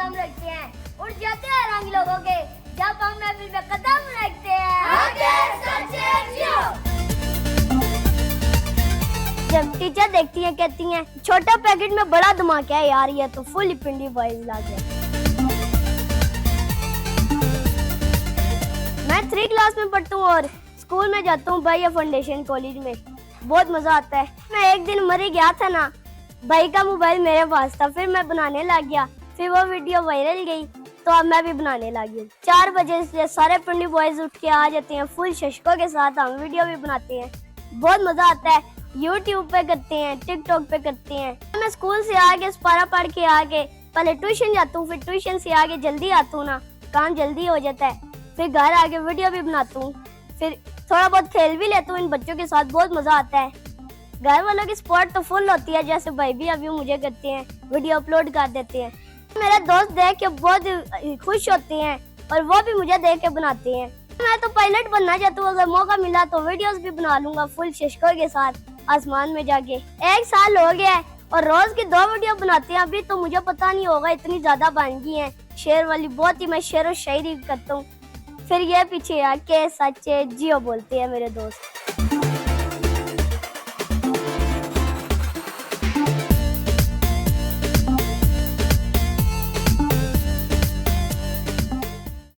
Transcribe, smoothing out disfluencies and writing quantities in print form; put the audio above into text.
कदम रखते हैं, उड़ जाते हैं रंग लोगों के जब हम महफिल में कदम रखते हैं। जब टीचर देखती है कहती हैं छोटा पैकेट में बड़ा धमाका है यार, ये तो फुल पिंडी बॉयज ला गया। मैं 3 क्लास में पढ़ता हूँ और स्कूल में जाता हूँ भाई फाउंडेशन कॉलेज में, बहुत मजा आता है। मैं एक दिन मरी गया था ना, भाई का मोबाइल मेरे पास था, फिर मैं बनाने लग गया, फिर वो वीडियो वायरल गई तो अब मैं भी बनाने लगी। 4 बजे से सारे पिंडी बॉयज उठ के आ जाते हैं फुल शशकों के साथ, हम वीडियो भी बनाते हैं, बहुत मजा आता है। यूट्यूब पे करते हैं, टिकटॉक पे करते हैं। मैं स्कूल से आके पारा पढ़ के आके पहले ट्यूशन जाता हूँ, फिर ट्यूशन से आके जल्दी आता हूँ ना, काम जल्दी हो जाता है, फिर घर आके वीडियो भी बनाता हूँ, फिर थोड़ा बहुत खेल भी लेता हूँ इन बच्चों के साथ, बहुत मजा आता है। घर वालों की सपोर्ट तो फुल होती है, जैसे भाई भी अभी मुझे करते हैं, वीडियो अपलोड कर देते हैं। मेरे दोस्त देख के बहुत खुश होते हैं और वो भी मुझे देख के बनाते हैं। मैं तो पायलट बनना चाहता हूँ, अगर मौका मिला तो वीडियोस भी बना लूंगा फुल शशकों के साथ आसमान में जाके। 1 साल हो गया है और रोज की 2 वीडियो बनाते हैं। अभी तो मुझे पता नहीं होगा इतनी ज्यादा बन गई है शेर वाली, बहुत ही मैं शेर और शायरी करता हूँ। फिर ये पीछे आके सच्चे जियो बोलते हैं मेरे दोस्त।